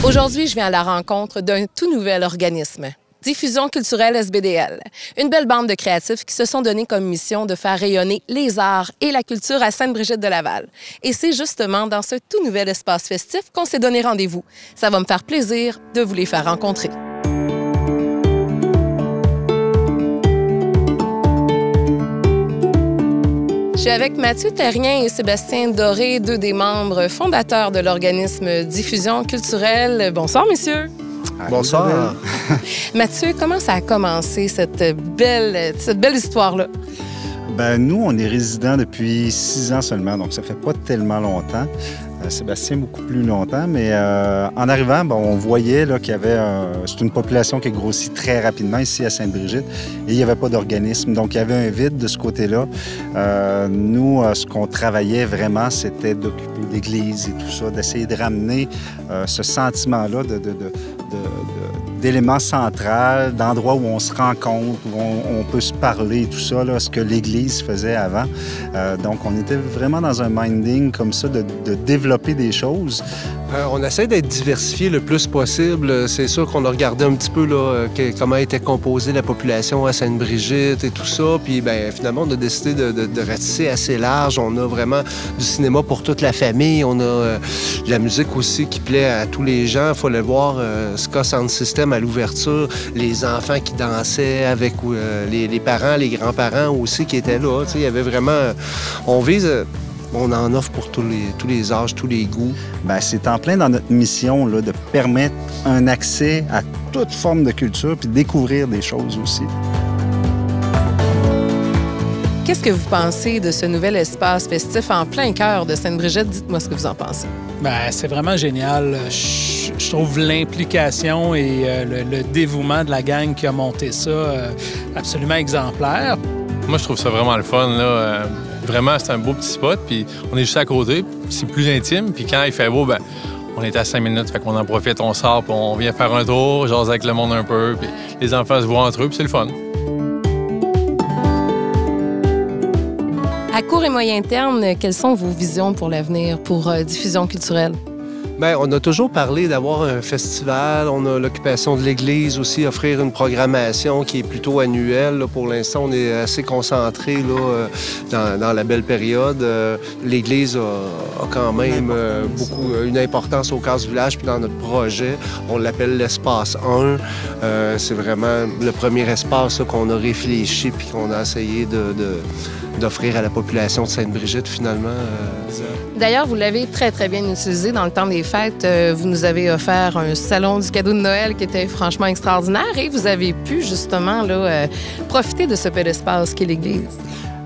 Aujourd'hui, je viens à la rencontre d'un tout nouvel organisme. Diffusion culturelle SBDL. Une belle bande de créatifs qui se sont donnés comme mission de faire rayonner les arts et la culture à Sainte-Brigitte-de-Laval. Et c'est justement dans ce tout nouvel espace festif qu'on s'est donné rendez-vous. Ça va me faire plaisir de vous les faire rencontrer. Je suis avec Mathieu Terrien et Sébastien Doré, deux des membres fondateurs de l'organisme Diffusion culturelle. Bonsoir, messieurs. Bonsoir. Mathieu, comment ça a commencé, cette belle histoire-là? Ben, nous, on est résidents depuis 6 ans seulement, donc ça fait pas tellement longtemps. Sébastien, beaucoup plus longtemps, mais en arrivant, on voyait qu'il y avait... c'est une population qui a grossi très rapidement ici à Sainte-Brigitte et il n'y avait pas d'organisme, donc il y avait un vide de ce côté-là. Nous, ce qu'on travaillait vraiment, c'était d'occuper l'église et tout ça, d'essayer de ramener ce sentiment-là d'élément central, d'endroits où on se rencontre, où on peut se parler et tout ça, là, ce que l'Église faisait avant. Donc, on était vraiment dans un minding comme ça de développer des choses. On essaie d'être diversifié le plus possible. C'est sûr qu'on a regardé un petit peu là, comment était composée la population à Sainte-Brigitte et tout ça. Puis finalement, on a décidé de ratisser assez large. On a vraiment du cinéma pour toute la famille. On a de la musique aussi qui plaît à tous les gens. Il faut le voir, Ska Sound System à l'ouverture, les enfants qui dansaient avec les parents, les grands-parents aussi qui étaient là. Il y avait vraiment... On vise... On en offre pour tous les âges, tous les goûts. Bien, c'est en plein dans notre mission là, de permettre un accès à toute forme de culture puis de découvrir des choses aussi. Qu'est-ce que vous pensez de ce nouvel espace festif en plein cœur de Sainte-Brigitte? Dites-moi ce que vous en pensez. Bien, c'est vraiment génial. Je trouve l'implication et le dévouement de la gang qui a monté ça absolument exemplaire. Moi, je trouve ça vraiment le fun, là. Vraiment, c'est un beau petit spot, puis on est juste à côté, c'est plus intime, puis quand il fait beau, on est à 5 minutes, fait qu'on en profite, on sort, puis on vient faire un tour, jaser avec le monde un peu, puis les enfants se voient entre eux, puis c'est le fun. À court et moyen terme, quelles sont vos visions pour l'avenir, pour Diffusion culturelle? Bien, on a toujours parlé d'avoir un festival. On a l'occupation de l'église aussi, offrir une programmation qui est plutôt annuelle. Là, pour l'instant, on est assez concentré là, dans la belle période. L'église a quand même une importance au Casse-Village puis dans notre projet. On l'appelle l'espace 1. C'est vraiment le premier espace qu'on a réfléchi puis qu'on a essayé d'offrir à la population de Sainte-Brigitte, finalement. D'ailleurs, vous l'avez très, très bien utilisé dans le temps des fêtes. Vous nous avez offert un salon du cadeau de Noël qui était franchement extraordinaire et vous avez pu, justement, là, profiter de ce bel espace qu'est l'église.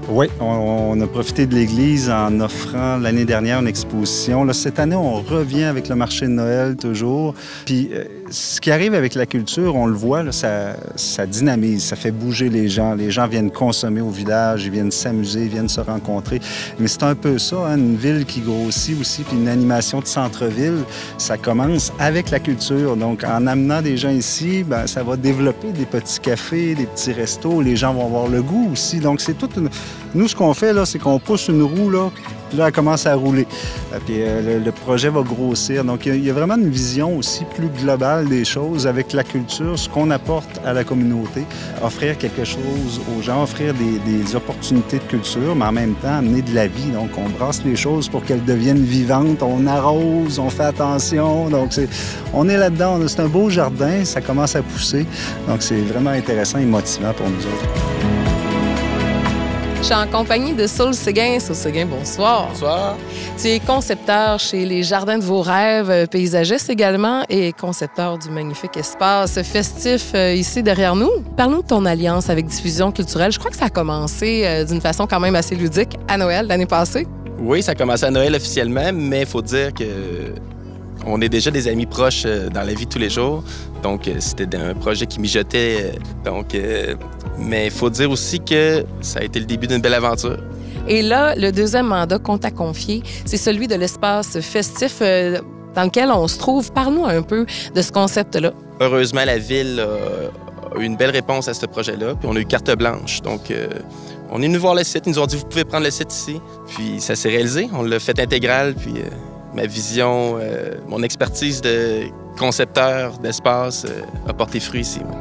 Oui, on a profité de l'église en offrant l'année dernière une exposition. Là, cette année, on revient avec le marché de Noël toujours. Puis, ce qui arrive avec la culture, on le voit, là, ça dynamise, ça fait bouger les gens. Les gens viennent consommer au village, ils viennent s'amuser, ils viennent se rencontrer. Mais c'est un peu ça, hein, une ville qui grossit aussi, puis une animation de centre-ville, ça commence avec la culture. Donc, en amenant des gens ici, ça va développer des petits cafés, des petits restos. Les gens vont avoir le goût aussi. Donc, c'est toute une... Nous, ce qu'on fait, là, c'est qu'on pousse une roue, là, puis là, elle commence à rouler. Puis le projet va grossir. Donc, il y a vraiment une vision aussi plus globale des choses avec la culture, ce qu'on apporte à la communauté. Offrir quelque chose aux gens, offrir des opportunités de culture, mais en même temps, amener de la vie. Donc, on brasse les choses pour qu'elles deviennent vivantes. On arrose, on fait attention. Donc, on est là-dedans. C'est un beau jardin. Ça commence à pousser. Donc, c'est vraiment intéressant et motivant pour nous autres. Je suis en compagnie de Saul Séguin. Saul Séguin, bonsoir. Bonsoir. Tu es concepteur chez Les Jardins de vos rêves, paysagiste également, et concepteur du magnifique espace festif ici derrière nous. Parle-nous de ton alliance avec Diffusion culturelle. Je crois que ça a commencé d'une façon quand même assez ludique à Noël l'année passée. Oui, ça a commencé à Noël officiellement, mais il faut dire que on est déjà des amis proches dans la vie de tous les jours. Donc, c'était un projet qui mijotait. Mais il faut dire aussi que ça a été le début d'une belle aventure. Et là, le deuxième mandat qu'on t'a confié, c'est celui de l'espace festif dans lequel on se trouve. Parle-nous un peu de ce concept-là. Heureusement, la Ville a eu une belle réponse à ce projet-là, puis on a eu carte blanche. Donc, on est venu voir le site. Ils nous ont dit « Vous pouvez prendre le site ici ». Puis ça s'est réalisé. On l'a fait intégral, puis ma vision, mon expertise de concepteur d'espace a porté fruit ici. Ouais.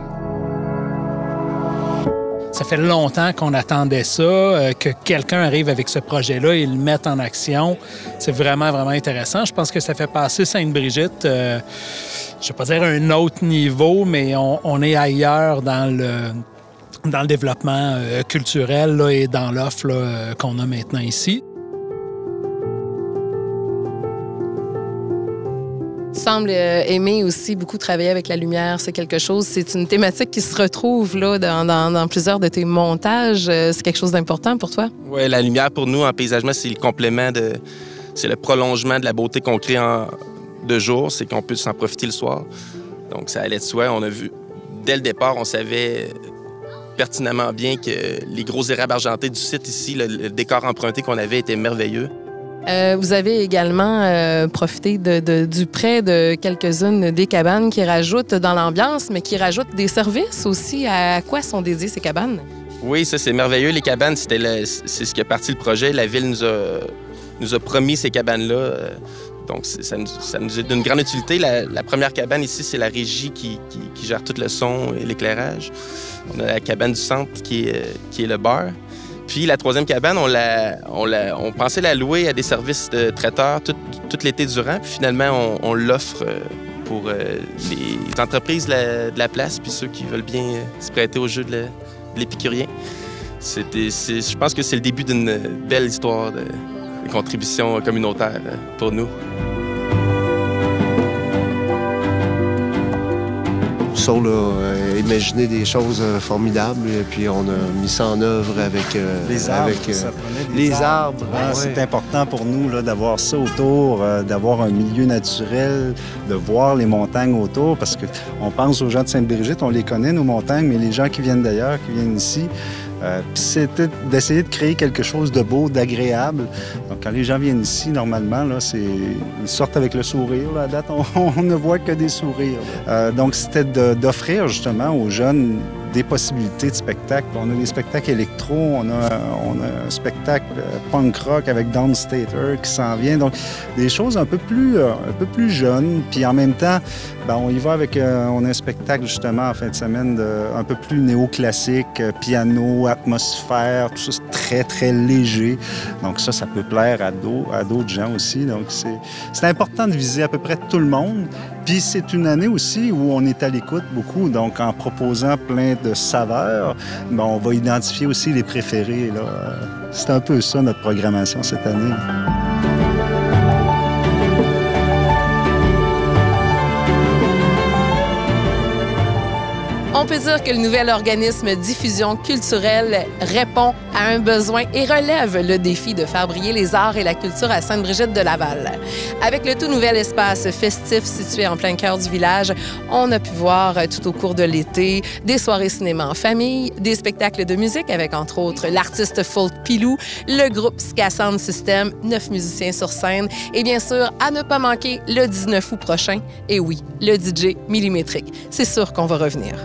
Ça fait longtemps qu'on attendait ça, que quelqu'un arrive avec ce projet-là et le mette en action. C'est vraiment, vraiment intéressant. Je pense que ça fait passer Sainte-Brigitte, je ne vais pas dire un autre niveau, mais on est ailleurs dans le développement culturel là, et dans l'offre qu'on a maintenant ici. Tu sembles aimer aussi beaucoup travailler avec la lumière. C'est quelque chose, c'est une thématique qui se retrouve là, dans plusieurs de tes montages. C'est quelque chose d'important pour toi? Oui, la lumière pour nous en paysagement, c'est le complément c'est le prolongement de la beauté qu'on crée de jour, c'est qu'on peut s'en profiter le soir. Donc ça allait de soi. On a vu, dès le départ, on savait pertinemment bien que les gros érables argentés du site ici, le décor emprunté qu'on avait était merveilleux. Vous avez également profité du prêt de quelques-unes des cabanes qui rajoutent dans l'ambiance, mais qui rajoutent des services aussi. À quoi sont dédiées ces cabanes? Oui, ça, c'est merveilleux. Les cabanes, c'est ce qui a parti le projet. La Ville nous a promis ces cabanes-là. Donc, ça nous est d'une grande utilité. La première cabane ici, c'est la régie qui gère tout le son et l'éclairage. On a la cabane du centre qui est le bar. Puis la troisième cabane, on pensait la louer à des services de traiteurs tout l'été durant. Puis finalement, on l'offre pour les entreprises de la place puis ceux qui veulent bien se prêter au jeu de l'épicurien. Je pense que c'est le début d'une belle histoire de contribution communautaire pour nous. Sont là, imaginer des choses formidables, et puis on a mis ça en œuvre avec les arbres. Les arbres. Ouais. C'est important pour nous là, d'avoir ça autour, d'avoir un milieu naturel, de voir les montagnes autour, parce qu'on pense aux gens de Sainte-Brigitte, on les connaît, nos montagnes, mais les gens qui viennent d'ailleurs, qui viennent ici, puis c'était d'essayer de créer quelque chose de beau, d'agréable. Donc, quand les gens viennent ici, normalement, là, ils sortent avec le sourire. Là. À date, on ne voit que des sourires. Donc, c'était d'offrir justement aux jeunes des possibilités de spectacle. On a des spectacles électro, on a un spectacle punk rock avec Downstater qui s'en vient. Donc, des choses un peu plus jeunes. Puis en même temps, on y va avec... on a un spectacle justement en fin de semaine un peu plus néoclassique, piano, atmosphère, tout ça, c'est très, très léger. Donc ça peut plaire à d'autres gens aussi. Donc c'est important de viser à peu près tout le monde. Puis c'est une année aussi où on est à l'écoute beaucoup. Donc en proposant plein de saveurs, on va identifier aussi les préférés. Là. C'est un peu ça notre programmation cette année. On peut dire que le nouvel organisme Diffusion culturelle répond à un besoin et relève le défi de faire briller les arts et la culture à Sainte-Brigitte-de-Laval. Avec le tout nouvel espace festif situé en plein cœur du village, on a pu voir tout au cours de l'été des soirées cinéma en famille, des spectacles de musique avec entre autres l'artiste folk Pilou, le groupe Ska Sound System, 9 musiciens sur scène et bien sûr à ne pas manquer le 19 août prochain, et oui, le DJ millimétrique. C'est sûr qu'on va revenir.